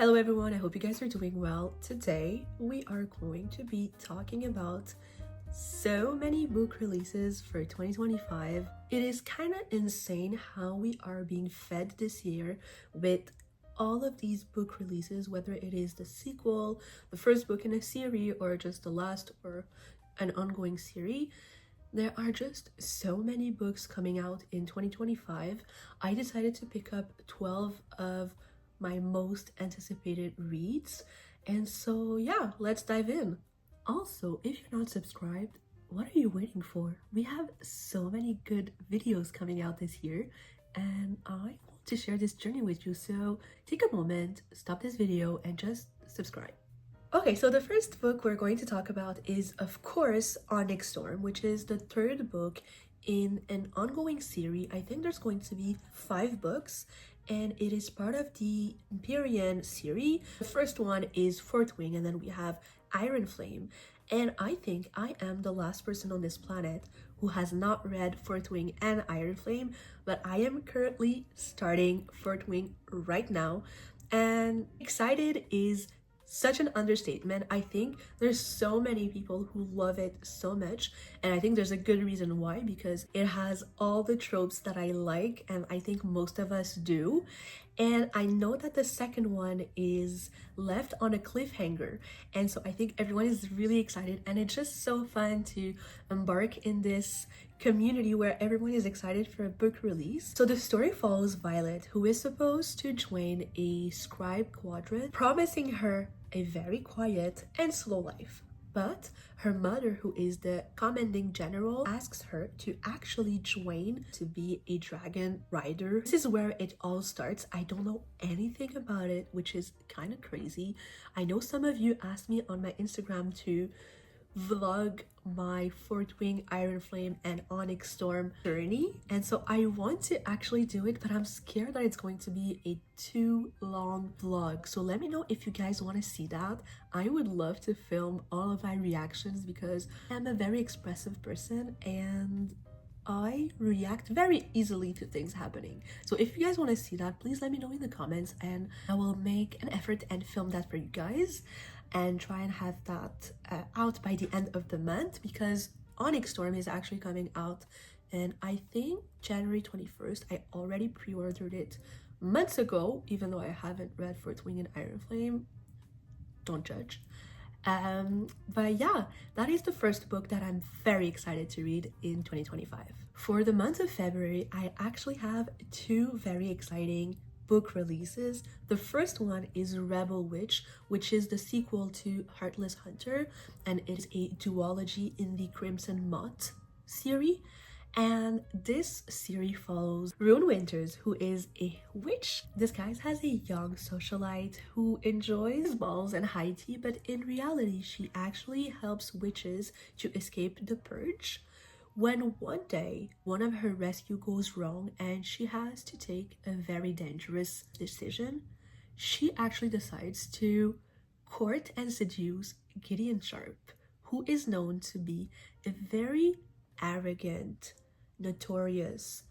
Hello everyone, I hope you guys are doing well. Today we are going to be talking about so many book releases for 2025. It is kind of insane how we are being fed this year with all of these book releases, whether it is the sequel, the first book in a series, or just the last or an ongoing series. There are just so many books coming out in 2025. I decided to pick up 12 of my most anticipated reads, and so yeah, let's dive in. Also, if you're not subscribed, what are you waiting for? We have so many good videos coming out this year, and I want to share this journey with you, so take a moment, stop this video, and just subscribe. Okay, so the first book we're going to talk about is, of course, Onyx Storm, which is the third book in an ongoing series. I think there's going to be 5 books, and it is part of the Empyrean series. The first one is Fourth Wing, and then we have Iron Flame. And I think I am the last person on this planet who has not read Fourth Wing and Iron Flame, but I am currently starting Fourth Wing right now, and excited is such an understatement. I think there's so many people who love it so much, and I think there's a good reason why, because it has all the tropes that I like, and I think most of us do. And I know that the second one is left on a cliffhanger, and so I think everyone is really excited, and it's just so fun to embark in this community where everyone is excited for a book release. So the story follows Violet, who is supposed to join a scribe quadrant, promising her a very quiet and slow life. But her mother, who is the commanding general, asks her to actually join to be a dragon rider. This is where it all starts. I don't know anything about it, which is kind of crazy. I know some of you asked me on my Instagram to vlog my Fourth Wing, Iron Flame, and Onyx Storm journey, and so I want to actually do it, but I'm scared that it's going to be a too long vlog. So let me know if you guys want to see that. I would love to film all of my reactions because I'm a very expressive person and I react very easily to things happening. So if you guys want to see that, please let me know in the comments, and I will make an effort and film that for you guys and try and have that out by the end of the month, because Onyx Storm is actually coming out, and I think January 21st. I already pre-ordered it months ago, even though I haven't read Fourth Wing and Iron Flame. Don't judge. But yeah, that is the first book that I'm very excited to read in 2025. For the month of February, I actually have 2 very exciting book releases. The first one is Rebel Witch, which is the sequel to Heartless Hunter, and it is a duology in the Crimson Moth series. And this series follows Rune Winters, who is a witch disguised as a young socialite who enjoys balls and high tea, but in reality she actually helps witches to escape the purge. When one day one of her rescue goes wrong and she has to take a very dangerous decision, she actually decides to court and seduce Gideon Sharp, who is known to be a very arrogant, notorious,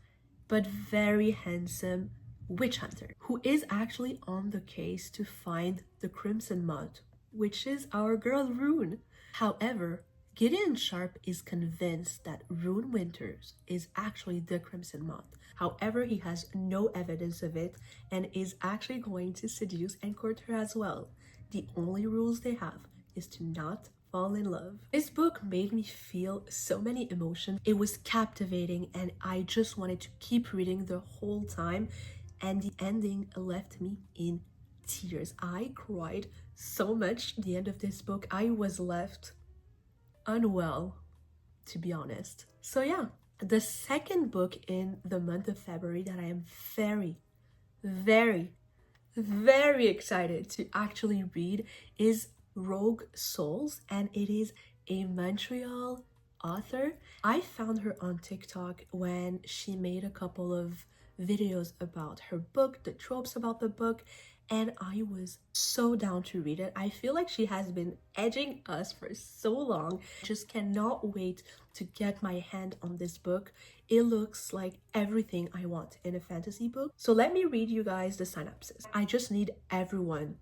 but very handsome witch hunter who is actually on the case to find the Crimson Moth, which is our girl Rune. However, Gideon Sharp is convinced that Rune Winters is actually the Crimson Moth. However, he has no evidence of it and is actually going to seduce and court her as well. The only rules they have is to not fall in love. This book made me feel so many emotions. It was captivating and I just wanted to keep reading the whole time, and the ending left me in tears. I cried so much at the end of this book. I was left unwell, to be honest. So yeah, the second book in the month of February that I am very, very, very excited to actually read is Rogue Souls, and it is a Montreal author. I found her on TikTok when she made a couple of videos about her book, the tropes about the book, and I was so down to read it. I feel like she has been edging us for so long. Just cannot wait to get my hand on this book. It looks like everything I want in a fantasy book. So let me read you guys the synopsis. I just need everyone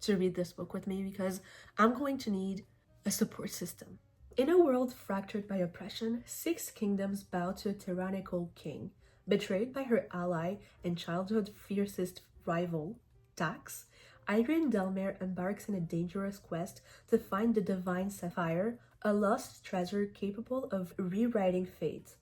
to read this book with me because I'm going to need a support system. In a world fractured by oppression, 6 kingdoms bow to a tyrannical king. Betrayed by her ally and childhood fiercest rival, Tax, Irene Delmare embarks in a dangerous quest to find the divine sapphire, a lost treasure capable of rewriting fate,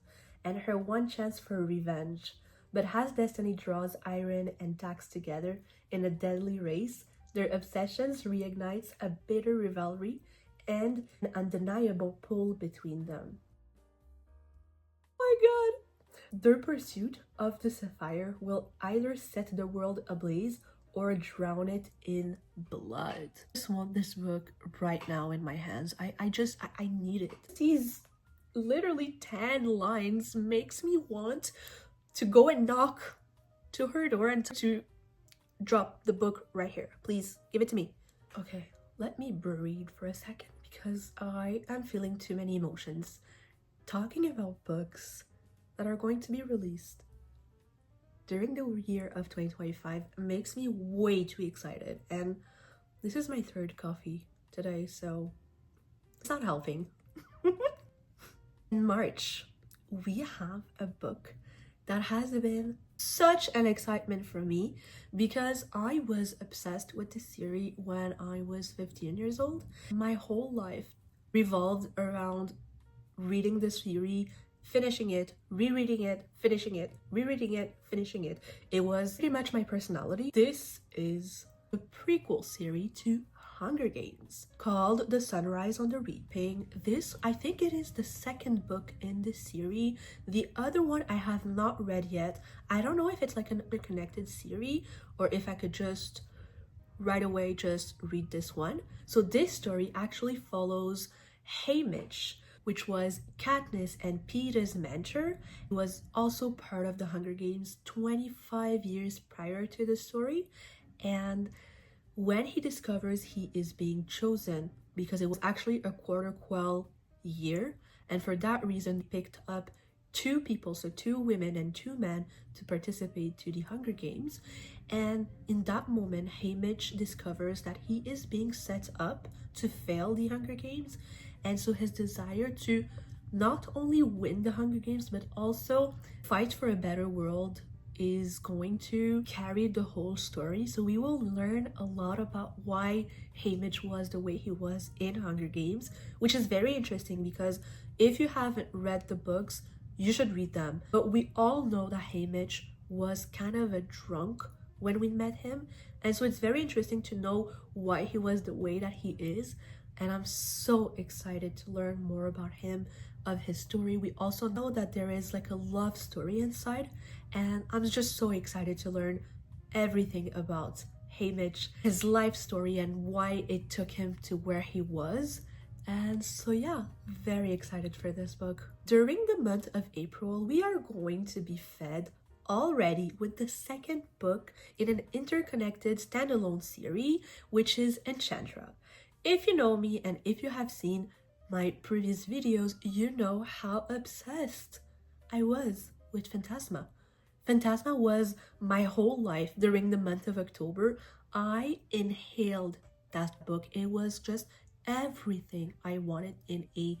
and her one chance for revenge. But as destiny draws Irene and Tax together in a deadly race, their obsessions reignites a bitter rivalry and an undeniable pull between them. Oh my god! Their pursuit of the sapphire will either set the world ablaze or drown it in blood. I just want this book right now in my hands. I need it. These literally 10 lines makes me want to go and knock to her door and to drop the book right here. Please give it to me. Okay, let me breathe for a second because I am feeling too many emotions. Talking about books that are going to be released during the year of 2025 makes me way too excited, and this is my 3rd coffee today, so it's not helping. In March, we have a book that has been such an excitement for me because I was obsessed with this series when I was 15 years old. My whole life revolved around reading this series, finishing it, rereading it, finishing it, rereading it, finishing it. It was pretty much my personality. This is a prequel series to Hunger Games called The Sunrise on the Reaping. This, I think it is the 2nd book in this series. The other one I have not read yet. I don't know if it's like an interconnected series or if I could just right away just read this one. So this story actually follows Haymitch, which was Katniss and Peeta's mentor. He was also part of the Hunger Games 25 years prior to the story. And when he discovers he is being chosen, because it was actually a quarter quell year, and for that reason he picked up 2 people, so 2 women and 2 men, to participate to the Hunger Games. And in that moment, Haymitch discovers that he is being set up to fail the Hunger Games, and so his desire to not only win the Hunger Games but also fight for a better world is going to carry the whole story. So we will learn a lot about why Haymitch was the way he was in Hunger Games, which is very interesting because if you haven't read the books, you should read them. But we all know that Haymitch was kind of a drunk when we met him, and so it's very interesting to know why he was the way that he is, and I'm so excited to learn more about him, of his story. We also know that there is like a love story inside, and I'm just so excited to learn everything about Haymitch, his life story, and why it took him to where he was. And so yeah, very excited for this book. During the month of April, we are going to be fed already with the 2nd book in an interconnected standalone series, which is Enchantra. If you know me and if you have seen my previous videos, you know how obsessed I was with Phantasma. Phantasma was my whole life. During the month of October, I inhaled that book. It was just everything I wanted in a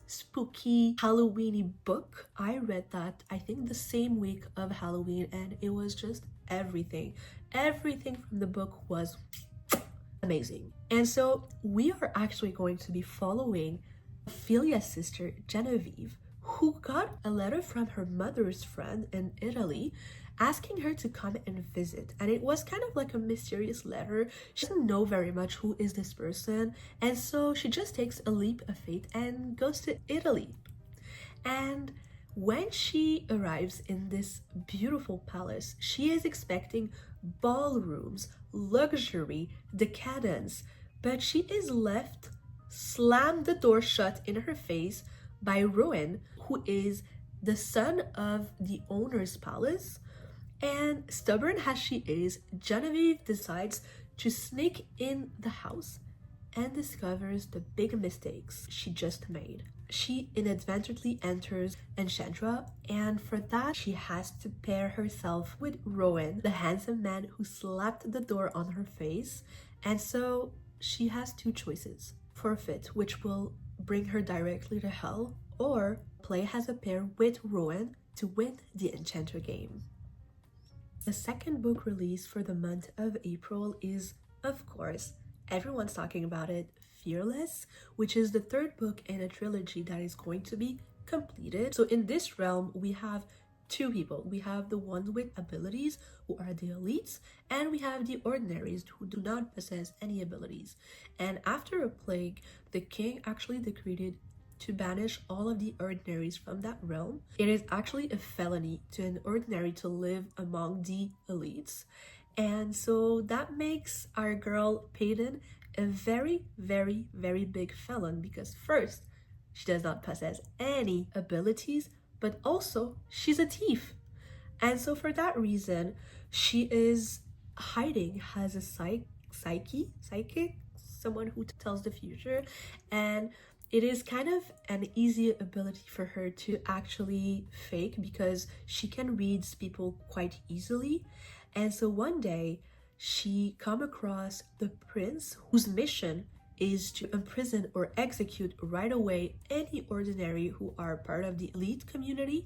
spooky Halloweeny book. I read that I think the same week of Halloween, and it was just everything. Everything from the book was amazing. And so we are actually going to be following Ophelia's sister Genevieve, who got a letter from her mother's friend in Italy asking her to come and visit. And it was kind of like a mysterious letter. She doesn't know very much who is this person, and so she just takes a leap of faith and goes to Italy. And when she arrives in this beautiful palace, she is expecting ballrooms, luxury, decadence, but she is left slammed the door shut in her face by Rowan, who is the son of the owner's palace. And stubborn as she is, Genevieve decides to sneak in the house and discovers the big mistakes she just made. She inadvertently enters Enchantra, and for that she has to pair herself with Rowan, the handsome man who slapped the door on her face, And so she has two choices: forfeit, which will bring her directly to hell, or play as a pair with Rowan to win the Enchanter game. The second book release for the month of April is, of course, everyone's talking about it, Fearless, which is the third book in a trilogy that is going to be completed. So in this realm, we have two people. We have the ones with abilities, who are the elites, and we have the ordinaries, who do not possess any abilities. And after a plague, the king actually decreed to banish all of the ordinaries from that realm. It is actually a felony to an ordinary to live among the elites. And so that makes our girl Peyton a very, very, very big felon, because first, she does not possess any abilities, but also she's a thief. And so for that reason, she is hiding as a psychic, someone who tells the future. And it is kind of an easy ability for her to actually fake, because she can read people quite easily. And so one day she come across the prince, whose mission is to imprison or execute right away any ordinary who are part of the elite community.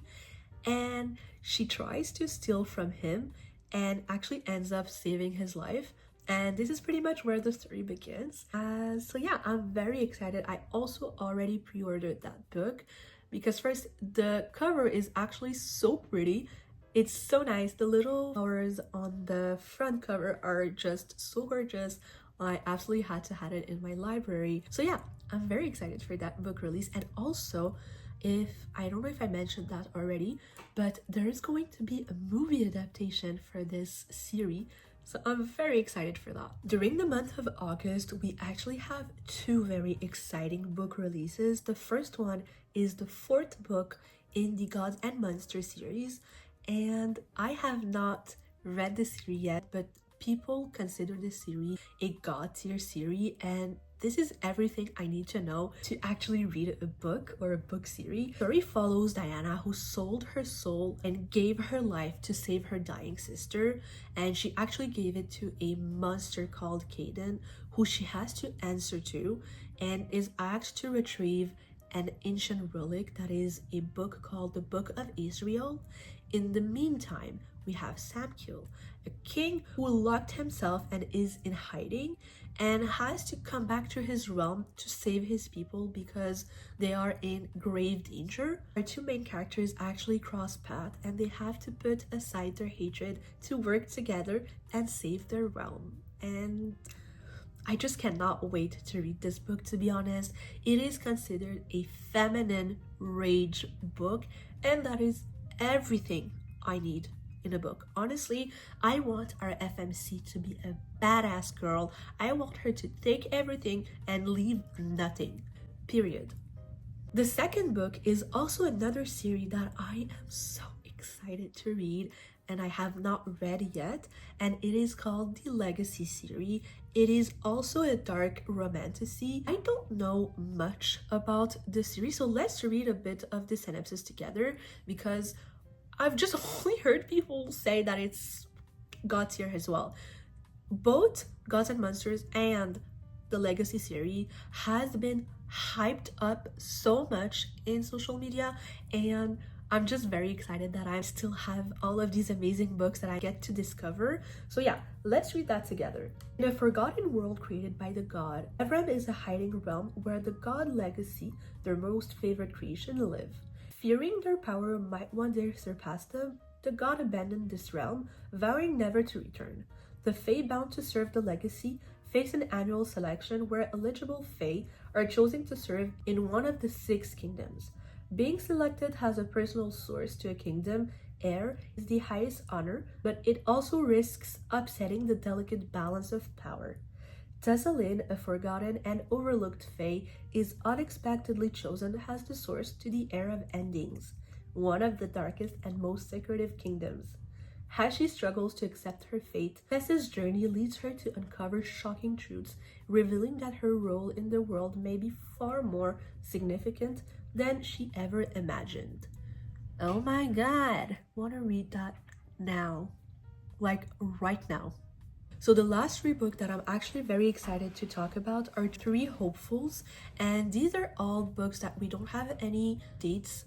And she tries to steal from him and actually ends up saving his life. And this is pretty much where the story begins. So yeah, I'm very excited. I also already pre-ordered that book, because first, the cover is actually so pretty. It's so nice. The little flowers on the front cover are just so gorgeous. I absolutely had to have it in my library. So yeah, I'm very excited for that book release. And also, I don't know if I mentioned that already, but there is going to be a movie adaptation for this series. So I'm very excited for that. During the month of August, we actually have two very exciting book releases. The first one is the fourth book in the Gods and Monsters series. And I have not read the series yet, but people consider this series a God tier series, and this is everything I need to know to actually read a book or a book series. The story follows Diana, who sold her soul and gave her life to save her dying sister, and she actually gave it to a monster called Caden, who she has to answer to, and is asked to retrieve an ancient relic that is a book called the Book of Israel. In the meantime, we have Samkiel, a king who locked himself and is in hiding and has to come back to his realm to save his people because they are in grave danger. Our two main characters actually cross paths, and they have to put aside their hatred to work together and save their realm. And I just cannot wait to read this book, to be honest. It is considered a feminine rage book, and that is everything I need in a book. Honestly, I want our FMC to be a badass girl. I want her to take everything and leave nothing, period. The second book is also another series that I am so excited to read and I have not read yet, and it is called the Legacy series. It is also a dark romantasy. I don't know much about the series, so let's read a bit of the synopsis together, because I've just only heard people say that it's God tier as well. Both Gods and Monsters and the Legacy series has been hyped up so much in social media, and I'm just very excited that I still have all of these amazing books that I get to discover. So yeah, let's read that together. In a forgotten world created by the god, Evram is a hiding realm where the god Legacy, their most favorite creation, live. Fearing their power might one day surpass them, the god abandoned this realm, vowing never to return. The Fae bound to serve the Legacy face an annual selection where eligible Fae are chosen to serve in one of the 6 kingdoms. Being selected as a personal source to a kingdom heir is the highest honor, but it also risks upsetting the delicate balance of power. Tessalin, a forgotten and overlooked Fae, is unexpectedly chosen as the source to the Heir of Endings, one of the darkest and most secretive kingdoms. As she struggles to accept her fate, Tessa's journey leads her to uncover shocking truths, revealing that her role in the world may be far more significant than she ever imagined. Oh my god, I want to read that now, like right now. So the last three books that I'm actually very excited to talk about are Three Hopefuls, and these are all books that we don't have any dates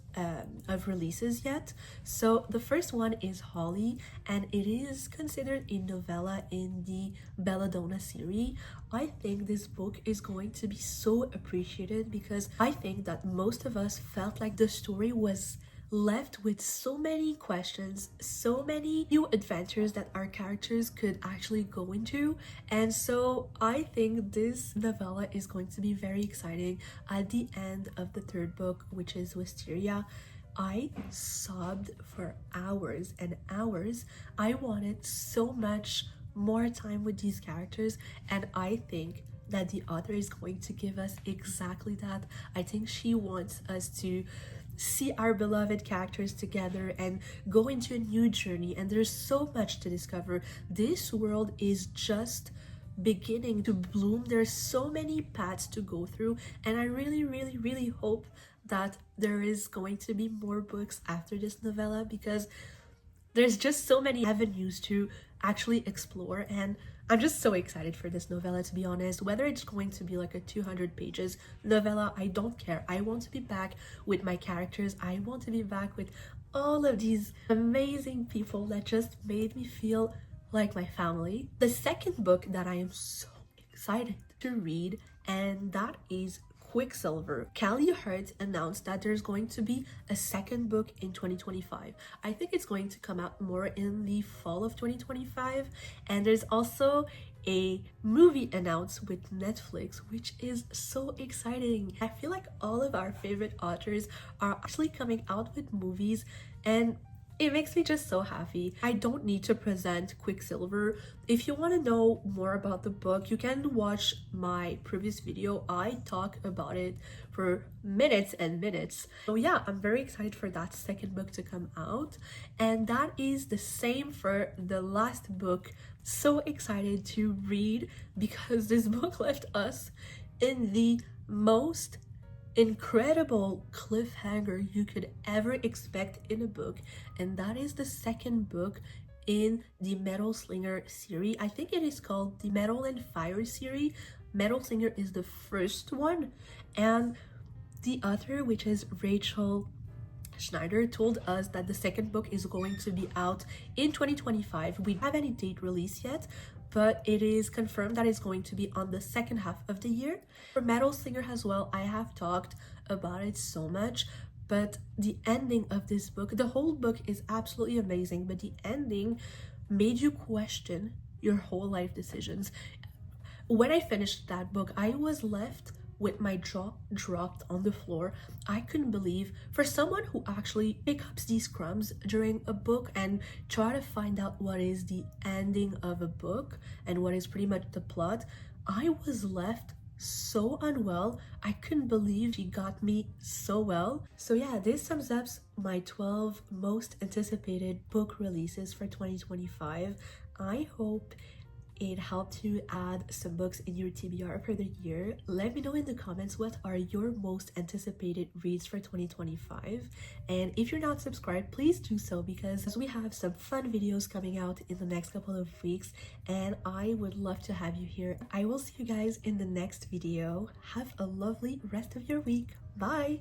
of releases yet. So the first one is Holly, and it is considered a novella in the Belladonna series. I think this book is going to be so appreciated because I think that most of us felt like the story was left with so many questions, so many new adventures that our characters could actually go into. And so I think this novella is going to be very exciting. At the end of the third book, which is Wisteria, I sobbed for hours and hours. I wanted so much more time with these characters, and I think that the author is going to give us exactly that. I think she wants us to see our beloved characters together and go into a new journey, and there's so much to discover. This world is just beginning to bloom. There's so many paths to go through, and I really hope that there is going to be more books after this novella because there's just so many avenues to actually explore, and I'm just so excited for this novella, to be honest. Whether it's going to be like a 200 pages novella, I don't care. I want to be back with my characters. I want to be back with all of these amazing people that just made me feel like my family. The second book that I am so excited to read, and that is Quicksilver. Callie Hurt announced that there's going to be a second book in 2025. I think it's going to come out more in the fall of 2025. And there's also a movie announced with Netflix, which is so exciting. I feel like all of our favorite authors are actually coming out with movies, and it makes me just so happy. I don't need to present Quicksilver. If you want to know more about the book, you can watch my previous video. I talk about it for minutes and minutes. So yeah, I'm very excited for that second book to come out. And that is the same for the last book. So excited to read because this book left us in the most incredible cliffhanger you could ever expect in a book, and that is the second book in the Metal Slinger series. I think it is called the Metal and Fire series. Metal Slinger is the first one, and the author, which is Rachel Schneider, told us that the second book is going to be out in 2025. We don't have any date release yet, but it is confirmed that it's going to be on the second half of the year. For Metal Slinger as well, I have talked about it so much, but the ending of this book, the whole book is absolutely amazing, but the ending made you question your whole life decisions. When I finished that book, I was left with my jaw dropped on the floor. I couldn't believe, for someone who actually picks up these crumbs during a book and try to find out what is the ending of a book and what is pretty much the plot, I was left so unwell. I couldn't believe she got me so well. So yeah, this sums up my 12 most anticipated book releases for 2025. I hope it helped you add some books in your TBR for the year. Let me know in the comments what are your most anticipated reads for 2025. And if you're not subscribed, please do so because we have some fun videos coming out in the next couple of weeks, and I would love to have you here. I will see you guys in the next video. Have a lovely rest of your week. Bye!